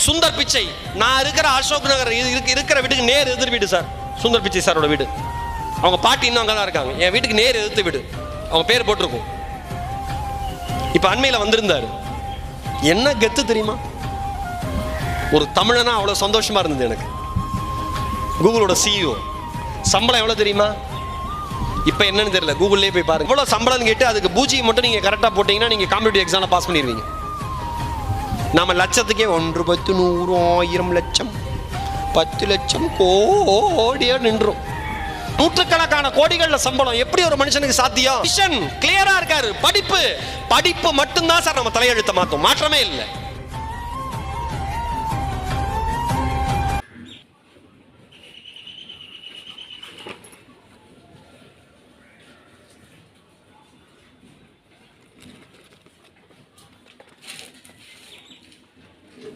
சுந்தர் பிச்சை, நான் இருக்கிற அசோக் நகர் இருக்கிற வீட்டுக்கு நேர் எதிர் வீடு சார் சுந்தர் பிச்சை சாரோட வீடு. அவங்க பாட்டி இன்னும் அங்கே தான் இருக்காங்க. என் வீட்டுக்கு நேர் எதிர்த்து வீடு, அவங்க பேர் போட்டிருக்கும். இப்ப அண்மையில வந்திருந்தாரு. என்ன கெத்து தெரியுமா? ஒரு தமிழனா அவ்வளவு சந்தோஷமா இருந்தது எனக்கு. கூகுளோட CEO சம்பளம் எவ்வளவு தெரியுமா? இப்ப என்னன்னு தெரியல, கூகுள்லயே போய் பாருங்க. எவ்வளவு சம்பளம் கேட்டு அதுக்கு பூஜ்ஜி மட்டும் நீங்க கரெக்டா போட்டீங்கன்னா நீங்க காம்படிட்டிவ் எக்ஸாம்ல பாஸ் பண்ணிடுவீங்க. நாம லட்சத்துக்கே 1 10 100 1000 லட்சம் 10 லட்சம் கோடியா நின்றோம். நூற்றுக்கணக்கான கோடிகள்ல சம்பளம் எப்படி ஒரு மனுஷனுக்கு சாத்தியம்? விஷன் கிளியரா இருக்காரு. படிப்பு மட்டும்தான் சார் நம்ம தலையெழுத்த மாத்தும், மாற்றமே இல்லை.